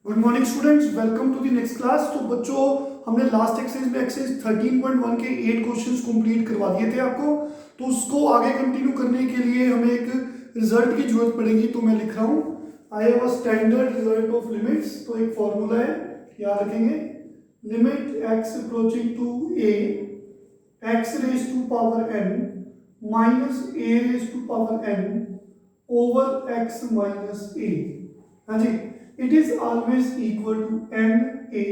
Good morning students, welcome to the next class. तो बच्चों, हमने लास्ट एक्सरसाइज में एक्सरसाइज 13.1 के 8 क्वेश्चंस कंप्लीट करवा दिए थे आपको। तो उसको आगे कंटिन्यू करने के लिए हमें एक रिजल्ट की जरूरत पड़ेगी। तो मैं लिख रहा हूँ I have a standard result of limits. तो एक फॉर्मूला है, याद रखेंगे, limit x approaching to a x raise to power n minus a raise to power n over x minus a. हाँ जी, it is always equal to n a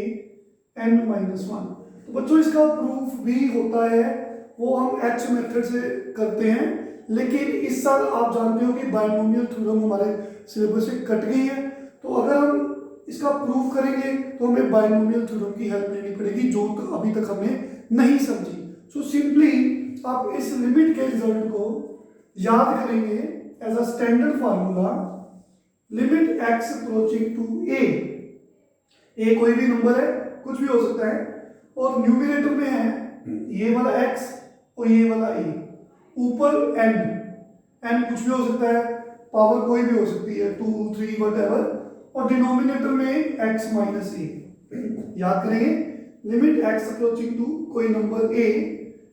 n minus one. तो बच्चों, इसका proof भी होता है, वो हम एच मेथड से करते हैं। लेकिन इस साल आप जानते हो कि बायनोमियल थ्योरम हमारे सिलेबस से कट गई है। तो अगर हम इसका प्रूफ करेंगे तो हमें बायनोमियल थ्योरम की हेल्प लेनी पड़ेगी, जो तो अभी तक हमने नहीं समझी। सो सिंपली आप इस लिमिट के रिजल्ट को याद करेंगे as a standard formula, limit x approaching to a कोई भी नंबर है, कुछ भी हो सकता है, और न्यूमरेटर में है ये वाला x और ये वाला a, ऊपर n कुछ भी हो सकता है, पावर कोई भी हो सकती है, 2 3 वट, और डिनोमिनेटर में x माइनस ए। याद करेंगे, लिमिट x अप्रोचिंग टू कोई नंबर a,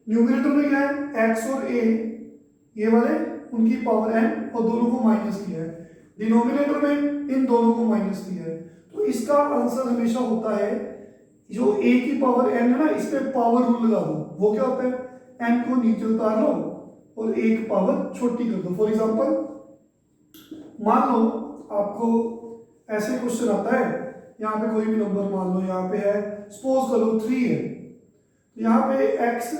न्यूमरेटर में क्या है x और a, ये वाले उनकी पावर n और दोनों को माइनस किया है, डिनोमिनेटर में इन दोनों को माइनस किया है। तो इसका आंसर हमेशा होता है, जो a की पावर n है ना, इस पे पावर रूल लगा दो। वो क्या होता है, n को नीचे उतार लो और a की पावर छोटी कर दो। फॉर एग्जांपल, मान लो आपको ऐसे क्वेश्चन आता है, यहाँ पे कोई भी नंबर मान लो, यहाँ पे है, सपोज करो 3 है, तो यहाँ पे x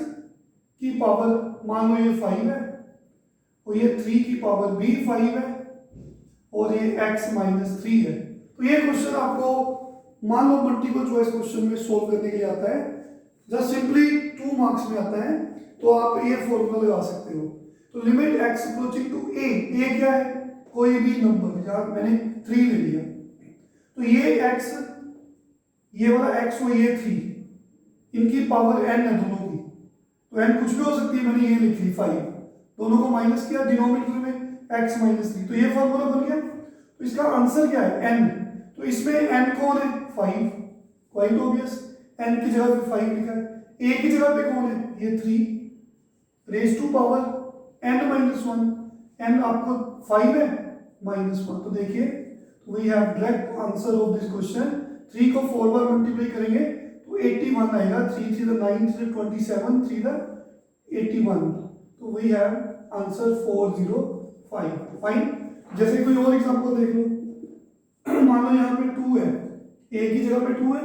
की पावर मान लो ये 5 है, और ये 3 की पावर भी 5 है, और ये x माइनस 3 है। तो ये क्वेश्चन आपको मान लो मल्टीपल चॉइस क्वेश्चन में सोल्व करने के लिए आता है, जस्ट सिंपली 2 मार्क्स में आता है। तो आप ये फॉर्मूला लगा सकते हो। तो limit x approaching to a क्या है, कोई भी नंबर, जहां मैंने 3 ले लिया, तो ये x, ये वाला x और ये 3, इनकी पावर n है दोनों की, तो n कुछ भी हो सकती है, मैंने ये लिख ली 5, दोनों को माइनस किया, डिनोमिनेटर में x माइनस 3, तो ये फॉर्मूला बन गया। तो इसका आंसर क्या है, n। तो इसमें n कौन है, 5, क्वाइट ऑब्वियस, n की जगह पे 5 लिखा है, a की जगह पे कौन है, ये 3 raise to power n minus 1, n आपको 5 है माइनस 1। तो देखिए, we have direct answer of this question. 3 को 4 बार मल्टीप्लाई करेंगे तो 81 आएगा, 3 3 9 3 27 3 81। तो वी हैव आंसर 405। फाइन। जैसे कोई और एग्जांपल देख लो, मान लो यहाँ पे 2 है, a की जगह पे 2 है,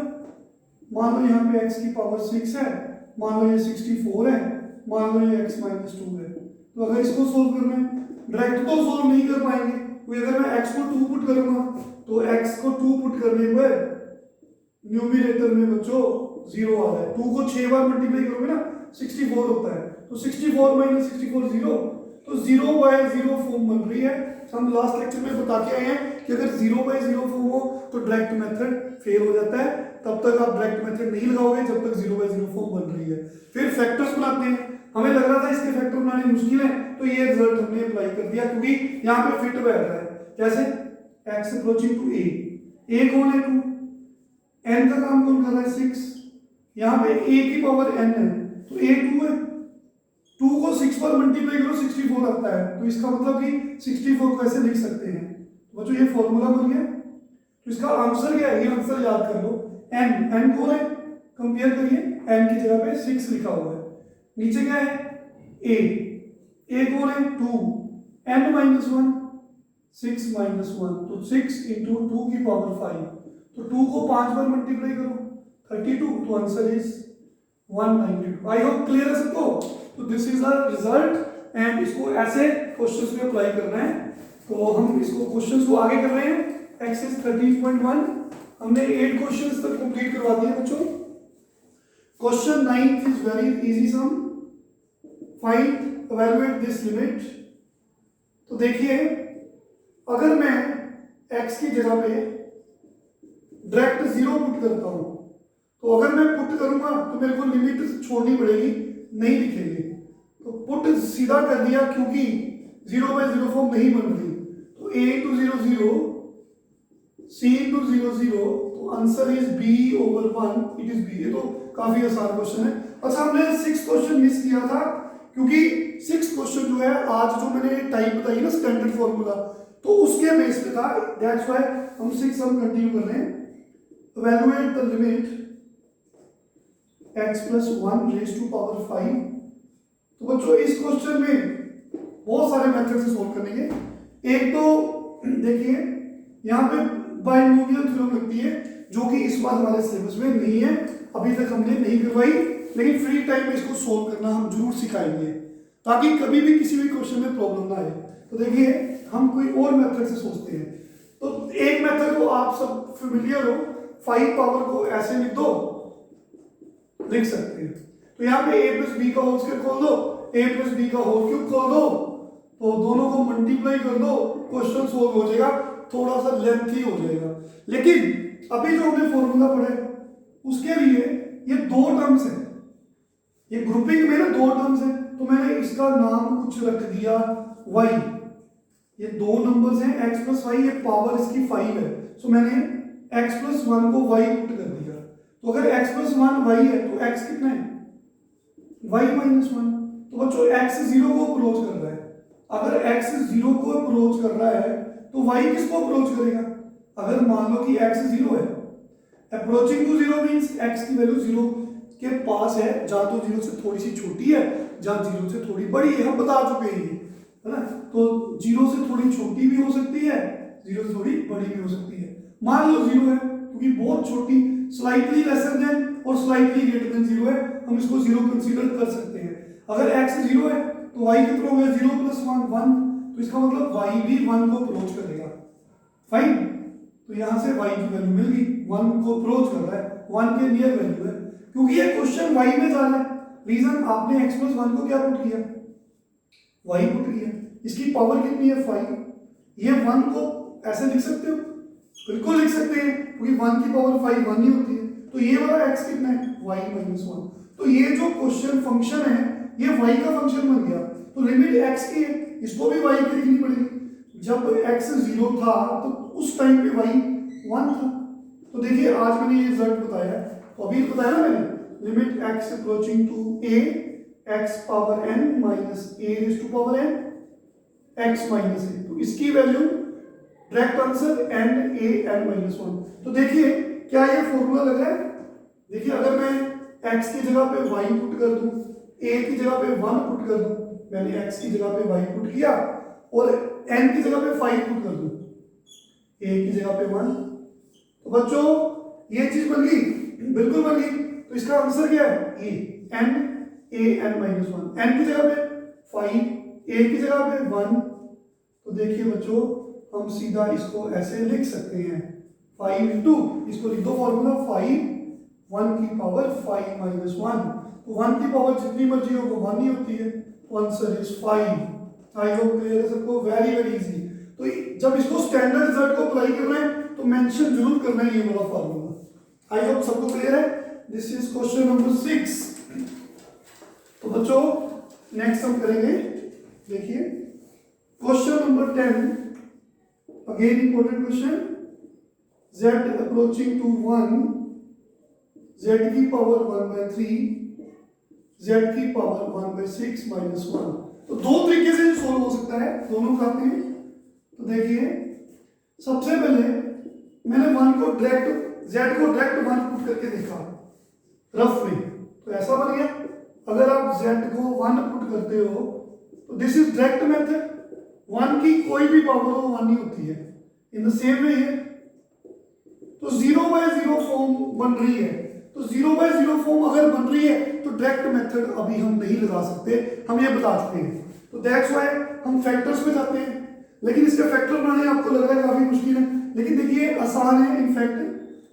मान लो यहाँ पे x की पावर 6 है, मान लो ये 64 है, मान लो ये x माइनस 2 है। तो अगर इसको सोल्व करना है, डायरेक्ट तो सोल्व नहीं कर पाएंगे, क्योंकि अगर मैं x को 2 पुट करूंगा तो x को 2 पुट करने पर न्यूमरेटर में बच्चों 0 आ रहा है, 2 को 6 बार मल्टीप्लाई करोगे ना 64 होता है, तो 64 माइनस 64 0, तो 0 बाय 0 फॉर्म बन रही है। हम लास्ट लेक्चर में बता के आए हैं कि अगर 0 बाय 0 फॉर्म हो तो डायरेक्ट मेथड फेल हो जाता है, तब तक आप डायरेक्ट मेथड नहीं लगाओगे जब तक 0 बाय 0 फॉर्म बन रही है। फिर फैक्टर्स बनाते हैं, हमें लग रहा था इसके फैक्टर बनाने मुश्किल है, तो ये रिजल्ट हमने अप्लाई कर दिया, क्योंकि यहाँ पे फिट बैठ रहा है। जैसे x अप्रोचिंग टू a कौन है 2, n का काम कौन कर रहा है 6, यहाँ पे a की पावर n है, तो a 2 है, 2 को 6 पर मल्टीप्लाई करो 64 आता है, तो इसका मतलब कि 64 को ऐसे लिख सकते हैं। तो बच्चों ये फॉर्मूला बन गया। तो इसका आंसर क्या है, ये आंसर याद कर लो, n कौन है, कंपेयर करिए, n की जगह पे 6 लिखा हुआ है, नीचे क्या है a कौन है 2, n माइनस 1, 6 माइनस 1, तो 6 इंटू 2 की पावर 5, तो 2 को 5 बार मल्टीप्लाई करो 32, तो answer is 192। I hope clear है सबको। तो this is the result, and इसको ऐसे क्वेश्चंस में अप्लाई करना है। तो हम इसको क्वेश्चंस को आगे कर रहे हैं। एक्सरसाइज 13.1 हमने 8 क्वेश्चंस तक कंप्लीट करवा दिए बच्चों। Question 9 is very easy sum, find evaluate this limit. तो देखिए, अगर मैं x की जगह पे डायरेक्ट 0 पुट करता हूं, तो अगर मैं पुट करूंगा तो मेरे को लिमिट छोड़नी पड़ेगी, नहीं लिखेंगे, तो पुट सीधा कर दिया, क्योंकि 0 बाय 0 फॉर्म नहीं बन रही, तो a इंटू 0 0, c इंटू 0 0, तो answer is b/1, it is b। ये तो काफी आसान क्वेश्चन है। अच्छा, हमने 6 क्वेश्चन मिस किया था क्योंकि 6 क्वेश्चन जो है आज जो मैंने टाइप बताई ना स्टैंडर्ड फॉर्मूला, तो उसके बेस पे था, दैट्स व्हाई हम 6 हम कंटिन्यू कर रहे हैं। Evaluate the limit x plus 1 raised to power 5। तो बच्चों इस क्वेश्चन में बहुत सारे मेथड से सोल्व करेंगे। एक तो देखिए यहाँ पे बाइनोमियल थ्योरम लगती है जो कि इस बार हमारे सिलेबस में नहीं है, अभी तक हमने नहीं करवाई, लेकिन फ्री टाइम में इसको सोल्व करना हम जरूर सिखाएंगे ताकि कभी भी किसी भी क्वेश्चन में प्रॉब्लम ना आए। तो देखिए हम कोई और मेथड से सोचते हैं। तो एक मेथड को आप सब फेमिलियर हो, 5 पावर को ऐसे लिख दो, लिख सकते हैं। तो यहाँ पे a प्लस बी का होल स्क्वायर खोल दो, a प्लस बी का होल क्यूब खोल दो, तो दोनों को मल्टीप्लाई कर दो, क्वेश्चन सोल्व हो जाएगा। थोड़ा सा लेंथी हो जाएगा, लेकिन अभी जो हमने फॉर्मूला पढ़े उसके लिए ये 2 टर्म्स है, ये ग्रुपिंग में ना 2 टर्म्स है, तो मैंने इसका नाम कुछ रख दिया y। ये 2 नंबर्स हैं x प्लस वाई, ये पावर इसकी 5 है, सो मैंने x प्लस 1 को y पुट कर दिया। तो अगर x प्लस 1 y है तो x कितना है, y माइनस 1। तो बच्चों x 0 को अप्रोच कर रहा है, अगर x 0 को अप्रोच कर रहा है तो y किसको अप्रोच करेगा। अगर मान लो कि x 0 है, अप्रोचिंग टू 0 मींस x की वैल्यू 0 के पास है, जहां तो 0 से थोड़ी सी छोटी है, जहां 0 से थोड़ी बड़ी है, हम बता चुके हैं है ना। तो 0 से थोड़ी छोटी भी हो सकती है, 0 से थोड़ी बड़ी भी हो सकती है। मान लो 0 है क्योंकि बहुत छोटी, स्लाइटली लेसर देन और स्लाइटली ग्रेटर देन 0 है, हम इसको 0 कंसीडर कर सकते हैं। अगर x 0 है तो y कितना हो गया, 0 प्लस 1 1, तो इसका मतलब y भी 1 को अप्रोच करेगा। फाइन, तो यहां से y की वैल्यू मिल गई, 1 को अप्रोच कर रहा है, 1 के नियर वैल्यू है, क्योंकि ये क्वेश्चन y में जा रहा है। रीजन आपने x प्लस 1 को क्या पुट किया, y पुट किया, इसकी पावर कितनी है 5। ये 1 को ऐसे लिख सकते हो, बिल्कुल लिख सकते हैं, क्योंकि 1 की पावर 5 1 ही होती है। तो ये वाला x कितना है, y माइनस 1। तो ये जो क्वेश्चन फंक्शन है ये y का फंक्शन बन गया। तो लिमिट x की है, इसको भी y की लिखनी पड़ेगी। जब x 0 था तो उस टाइम पे y 1 था। तो देखिए आज मैंने ये रिजल्ट बताया, तो अभी बताया ना मैंने, limit x approaching to a x power n minus a raise to power n x minus a। तो इसकी value direct answer n a n minus 1। तो देखिए क्या ये फॉर्मूला लग रहा है। देखिए अगर मैं x की जगह पे y पुट कर दूं, a की जगह पे 1 पुट कर दूं, मैंने x की जगह पे y पुट किया, और n की जगह पे 5 पुट कर दूं, a की जगह पे 1, तो बच्चों ये चीज बन गई, बिल्कुल बन गई। तो इसका आंसर क्या है, e n a n minus 1, n की जगह पे 5, a की जगह पे 1। तो देखिए बच्चों हम सीधा इसको ऐसे लिख सकते हैं, 5 इंटू, इसको लिख दो फॉर्मूला 5 1 की पावर 5 माइनस 1। तो 1 की पावर जितनी मर्जी हो वो 1 ही होती है। तो answer is 5। I hope clear है सबको, वेरी वेरी इजी। तो जब इसको स्टैंडर्ड रिजल्ट को अप्लाई करना है तो मेंशन जरूर करना है ये वाला फॉर्मूला। आई होप सबको क्लियर है। This is question number 6। तो बच्चों नेक्स्ट हम करेंगे, देखिए question number 10, again important question. z approaching to 1, z की पावर 1/3, z की पावर 1/6 माइनस 1। तो दो तरीके से सोल्व हो सकता है, दोनों खाते हैं। तो देखिए सबसे पहले मैंने 1 को डायरेक्ट, z को डायरेक्ट 1 पुट करके देखा रफ में, तो ऐसा बन गया। अगर आप z को 1 पुट करते हो तो दिस इज डायरेक्ट मेथड, 1 की कोई भी पावर हो 1 ही होती है। इन द सेम वे है, तो 0/0 फॉर्म बन रही है। तो 0/0 फॉर्म अगर बन रही है तो डायरेक्ट मेथड अभी हम नहीं लगा सकते, हम ये बता चुके हैं। तो दैट्स व्हाई हम फैक्टर्स में जाते हैं, लेकिन इसके फैक्टर बनाने आपको लग रहा है काफी मुश्किल है, लेकिन देखिए आसान है। इनफैक्ट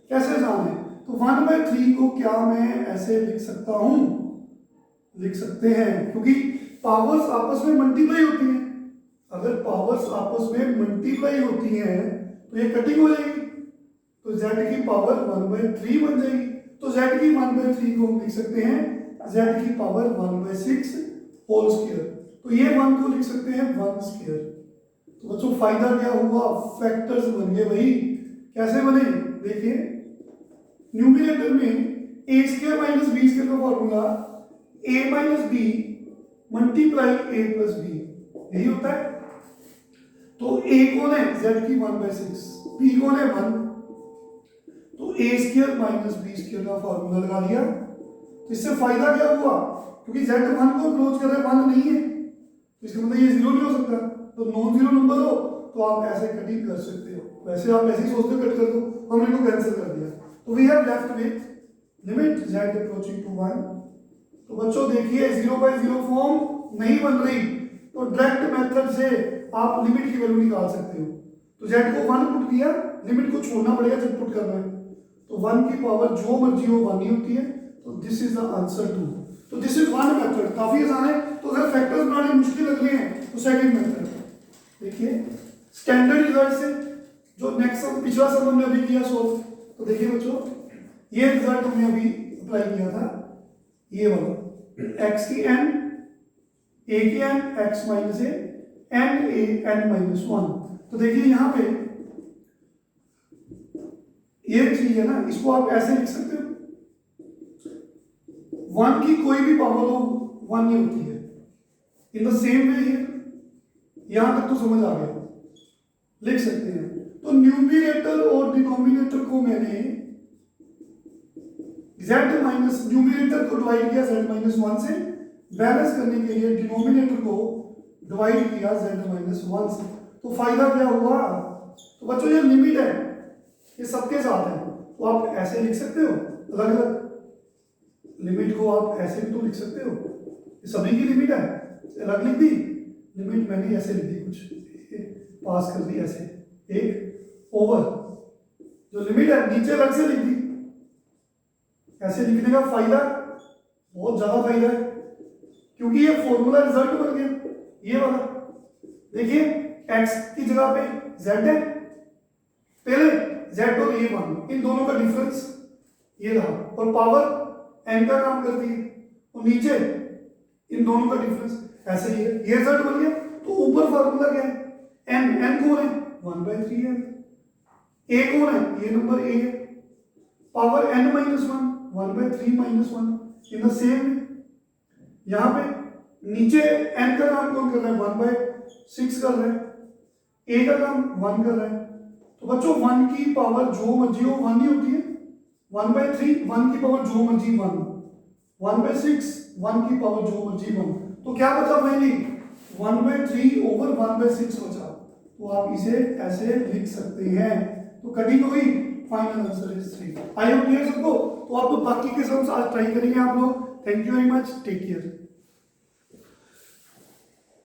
कैसे आसान है, तो 1/3 को क्या मैं ऐसे लिख सकता हूं, लिख सकते हैं, क्योंकि पावर्स आपस में मल्टीप्लाई होती हैं। अगर पावर्स आपस में मल्टीप्लाई होती हैं तो ये कटिंग हो जाएगी, तो z की पावर 1/3 बन जाएगी। तो z की 1/3 को हम लिख सकते हैं z की पावर 1/6 होल स्क्वायर। तो ये 1 को लिख सकते हैं 1 स्क्वायर। तो बच्चों फायदा क्या हुआ, फैक्टर्स बन गए भाई। कैसे बने देखिए, न्यूमिनेटर में ए स्क्वायर माइनस बी स्क्वायर का फॉर्मूला ए माइनस बी मल्टीप्लाई ए प्लस बी, यही होता है। तो ए कौन है, जेड की 1/6, बी कौन है 1, तो ए स्क्वायर माइनस बी स्क्वायर का फॉर्मूला लगा दिया। तो इससे फायदा क्या हुआ, क्योंकि जेड 1 को अप्रोच कर रहा है 1 नहीं है, तो इसका मतलब ये 0 नहीं हो सकता। तो नॉन जीरो नंबर हो तो आप ऐसे कटिंग कर सकते हो, वैसे आप ऐसे ही सोचते हो कट कर दो, हमने को कैंसिल कर दिया। तो we have left with limit z approaching to 1। तो बच्चों देखिए 0/0 फॉर्म नहीं बन रही, तो डायरेक्ट मेथड से आप लिमिट की वैल्यू निकाल सकते हो। तो जेड को 1 पुट किया, लिमिट को छोड़ना पड़ेगा जब पुट करना है, तो 1 की पावर जो मर्जी हो 1 ही होती है। तो this is the answer two. तो दिस इज वन मेथड, काफी आसान है। तो अगर फैक्टर्स बनाने मुश्किल लग रहे हैं तो सेकंड मेथड देखिए, स्टैंडर्ड रिजल्ट से जो नेक्स्ट सम पिछला सम हमने अभी किया सोल्व, तो देखिए बच्चों ये रिजल्ट हमने अभी अप्लाई किया था, ये वाला x की n a की n x minus A n a n minus 1। तो देखिए यहाँ पे ये चीज है ना, इसको आप ऐसे लिख सकते हो, 1 की कोई भी पावर हो 1 नहीं होती है। इन द सेम वे यहां तक तो समझ आ गया, लिख सकते हैं। तो न्यूमरेटर और डिनोमिनेटर को मैंने z माइनस, न्यूमरेटर को डिवाइड किया z माइनस 1 से, बैलेंस करने के लिए डिनोमिनेटर को डिवाइड किया z माइनस 1 से। तो फायदा क्या हुआ, तो बच्चों ये लिमिट है, ये सबके साथ है, तो आप ऐसे लिख सकते हो, अलग अलग लिमिट को आप ऐसे भी तो लिख सकते हो, ये सभी की लिमिट है, अलग लिख दी लिमिट, मैंने ऐसे लिख दी, कुछ पास कर दी ऐसे, एक ओवर जो लिमिट है नीचे अलग से लिख दी। ऐसे लिखने का फायदा, बहुत ज्यादा फायदा है, क्योंकि ये फॉर्मूला रिजल्ट बन गया ये वाला। देखिए x की जगह पे z है, पहले z और ये 1, इन दोनों का डिफरेंस ये रहा, और पावर n का काम करती है, और नीचे इन दोनों का डिफरेंस ऐसे ही है, ये रिजल्ट बन गया। तो ऊपर फॉर्मूला क्या है, n कौन है 1/3 है, a कौन है ये नंबर a है, power n minus 1 1/3 minus 1। In the same यहाँ पे नीचे n का काम कौन कर रहा है 1/6 कर रहा है, a का काम 1 कर रहा है। तो बच्चों 1 की पावर जो मर्जी हो 1 नहीं होती है, 1/3 1 की पावर जो मर्जी 1, 1/6 1 की पावर जो मर्जी 1। तो क्या बचा फाइनली 1/3 ओवर 1/6 बचा। तो आप इसे ऐसे लिख सकते हैं। तो कटिंग हुई, final answer is 3। I hope clear सबको। तो आप बाकी के सम्स आज ट्राई करेंगे आप लोग। Thank you very much, take care.